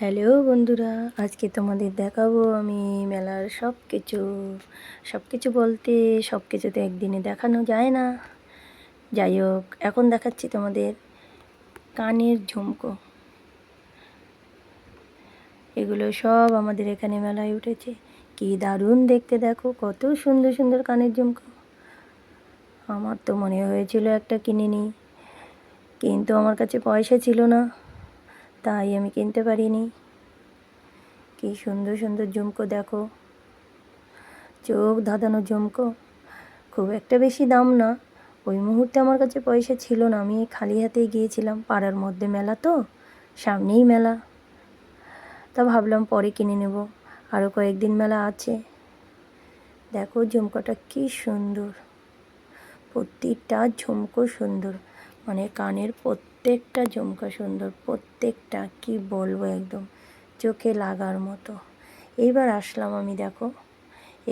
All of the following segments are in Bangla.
হ্যালো বন্ধুরা, আজকে তোমাদের দেখাবো আমি মেলার সব কিছু বলতে সব কিছু তো একদিনে দেখানো যায় না। যাই হোক, এখন দেখাচ্ছি তোমাদের কানের ঝুমকো। এগুলো সব আমাদের এখানে মেলায় উঠেছে। কি দারুণ দেখতে, দেখো কত সুন্দর সুন্দর কানের ঝুমকো। আমার তো মনে হয়েছিল একটা কিনে নিই, কিন্তু আমার কাছে পয়সা ছিল না, তাই আমি কিনতে পারিনি। কি সুন্দর সুন্দর ঝুমকো দেখো, চোখ ধাঁধানো ঝুমকো। খুব একটা বেশি দাম না। ওই মুহূর্তে আমার কাছে পয়সা ছিল না, আমি খালি হাতেই গিয়েছিলাম। পাড়ার মধ্যে মেলা তো, সামনেই মেলা, তা ভাবলাম পরে কিনে নেব, আরও কয়েকদিন মেলা আছে। দেখো ঝুমকোটা কি সুন্দর, প্রত্যেকটা ঝুমকো সুন্দর, মানে কানের প্রত্যেকটা ঝুমকো সুন্দর, প্রত্যেকটা কি বলবো, একদম চোখে লাগার মতো। এইবার আসলাম আমি, দেখো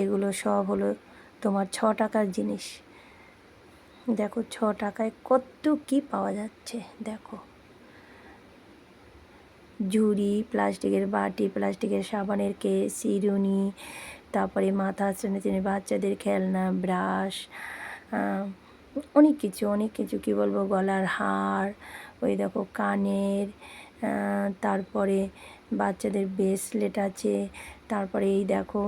এগুলো সব হলো তোমার 6 টাকার জিনিস। দেখো 6 টাকায় কত কি পাওয়া যাচ্ছে। দেখো ঝুড়ি, প্লাস্টিকের বাটি, প্লাস্টিকের সাবানের কেস, চিরুনি, তারপরে মাথা আঁচড়ানোর জন্য বাচ্চাদের খেলনা, ব্রাশ, অনেক কিছু কী বলবো, গলার হার, ওই দেখো কানের, তারপরে বাচ্চাদের ব্রেসলেট আছে, তারপরে এই দেখো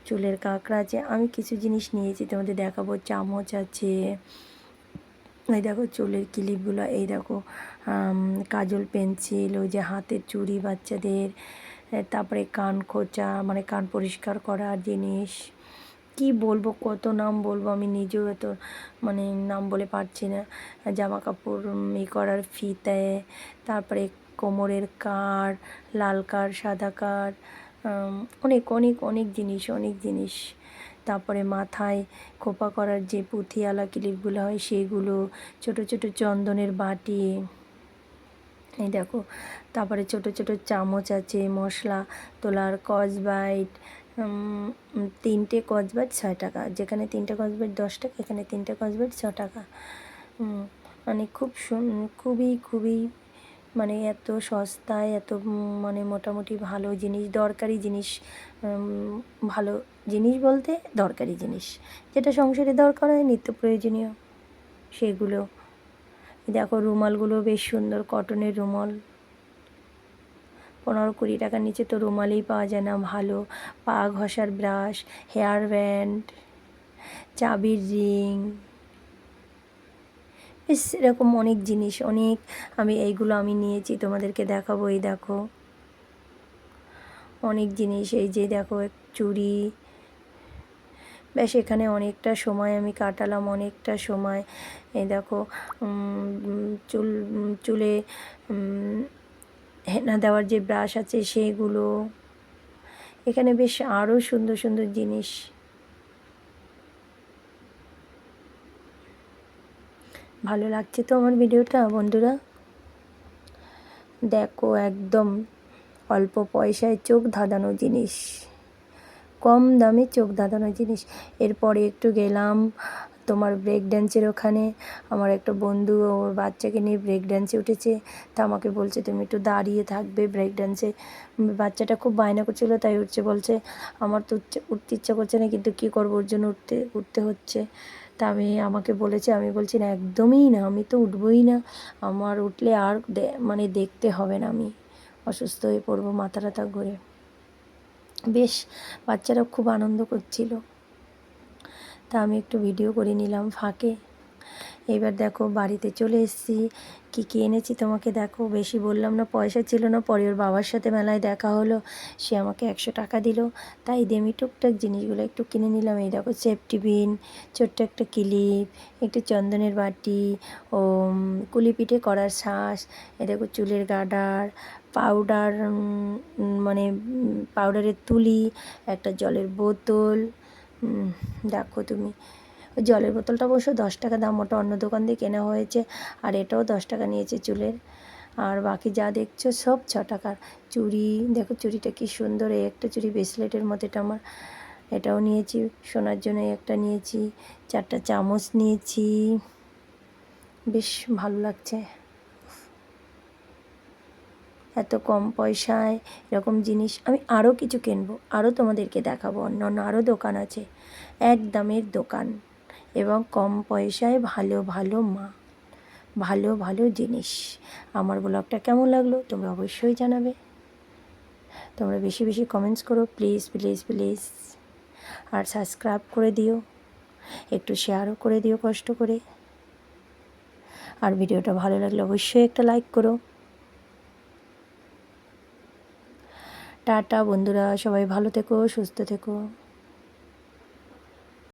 চুলের কাঁকড়া আছে। আমি কিছু জিনিস নিয়েছি, তোমাদের দেখাবো। চামচ আছে, এই দেখো চুলের ক্লিপগুলো, এই দেখো কাজল, পেন্সিল, ওই যে হাতের চুড়ি বাচ্চাদের, তারপরে কান খোঁচা, মানে কান পরিষ্কার করার জিনিস। কি বলবো, কত নাম বলবো, আমি নিজেও এত মানে নাম বলে পারছি না। জামা কাপড় করার ফিতে, তারপরে কোমরের কাড়, লাল কাড়, সাদা কাড়, অনেক জিনিস। তারপরে মাথায় খোপা করার যে পুঁথিওয়ালা ক্লিপগুলো হয় সেগুলো, ছোট ছোট চন্দনের বাটি, এই দেখো। তারপরে ছোট ছোট চামচ আছে, মশলা তোলার কসবাইট, 3টে কসবাইট 6 টাকা, যেখানে 3টে কসবাইট 10 টাকা, এখানে 3টে কসবাইট 6 টাকা। মানে খুবই মানে এত সস্তায়, এত মানে মোটামুটি ভালো জিনিস, দরকারি জিনিস, ভালো জিনিস বলতে দরকারি জিনিস, যেটা সংসারে দরকার হয়, নিত্য প্রয়োজনীয়, সেগুলো। দেখো রুমালগুলো বেশ সুন্দর, কটনের রুমাল, 15-20 টাকার নিচে তো রুমালই পাওয়া যায় না ভালো। পা ঘষার ব্রাশ, হেয়ার ব্যান্ড, চাবির রিং, বেশ এরকম অনেক জিনিস, এইগুলো আমি নিয়েছি, তোমাদেরকে দেখাবো। এই দেখো অনেক জিনিস, এই যে দেখো চুড়ি। বেশ এখানে অনেকটা সময় আমি কাটালাম, অনেকটা সময়। এই দেখো চুলে হেনা দেওয়ার যে ব্রাশ আছে সেগুলো। এখানে বেশ আরও সুন্দর সুন্দর জিনিস। ভালো লাগছে তো আমার ভিডিওটা বন্ধুরা? দেখো একদম অল্প পয়সায় চোখ ধাঁধানো জিনিস, কম দামে চোখ ধাঁধানো জিনিস। এরপরে একটু গেলাম তোমার ব্রেক ড্যান্সের ওখানে। আমার একটা বন্ধু ওর বাচ্চাকে নিয়ে ব্রেক ড্যান্সে উঠেছে, তা আমাকে বলছে তুমি একটু দাঁড়িয়ে থাকবে ব্রেক ড্যান্সে। বাচ্চাটা খুব বায়না করছিলো, তাই উঠছে। বলছে আমার তো উঠতে ইচ্ছা করছে না, কিন্তু কী করবো, ওর জন্য উঠতে হচ্ছে। তা আমাকে বলেছে, আমি বলছি না, একদমই না, আমি তো উঠবই না। আমার উঠলে আর মানে দেখতে হবে না, আমি অসুস্থ হয়ে পড়বো, মাথা টাথা ঘুরে। বেশ বাচ্চারা খুব আনন্দ করছিল, তা আমি একটু ভিডিও করে নিলাম ফাঁকে। এবার দেখো বাড়িতে চলে এসেছি, কী এনেছি তোমাকে দেখো। বেশি বললাম না, পয়সা ছিল না। পরে ওর বাবার সাথে মেলায় দেখা হলো, সে আমাকে 100 টাকা দিল, তাই দিয়ে আমি টুকটাক জিনিসগুলো একটু কিনে নিলাম। এই দেখো সেফটি পিন, ছোট্ট একটা ক্লিপ, একটু চন্দনের বাটি, ও কুলি পিঠে করার শাঁস, এই দেখো চুলের গার্ডার, পাউডার, মানে পাউডারের তুলি, একটা জলের বোতল। দেখো তুমি, ওই জলের বোতলটা অবশ্য 10 টাকা দাম, ওটা অন্য দোকান দিয়ে কেনা হয়েছে, আর এটাও 10 টাকা নিয়েছে চুলের। আর বাকি যা দেখছো সব 6 টাকার। চুড়ি দেখো, চুড়িটা কি সুন্দর, এই একটা চুড়ি ব্রেসলেটের মতো, এটা আমার, এটাও নিয়েছি সোনার জন্য, একটা নিয়েছি। 4টা চামচ নিয়েছি, বেশ ভালো লাগছে। এত কম পয়সায় এরকম জিনিস আমি আরও কিছু কিনবো, আরও তোমাদেরকে দেখাবো। অন্য অন্য আরও দোকান আছে, এক দামের দোকান এবং কম পয়সায় ভালো ভালো ভালো ভালো জিনিস। আমার ব্লগটা কেমন লাগলো তোমরা অবশ্যই জানাবে। তোমরা বেশি বেশি কমেন্টস করো প্লিজ প্লিজ প্লিজ। আর সাবস্ক্রাইব করে দিও, একটু শেয়ারও করে দিও কষ্ট করে। আর ভিডিওটা ভালো লাগলে অবশ্যই একটা লাইক করো। টাটা বন্ধুরা, সবাই ভালো থেকো, সুস্থ থেকো।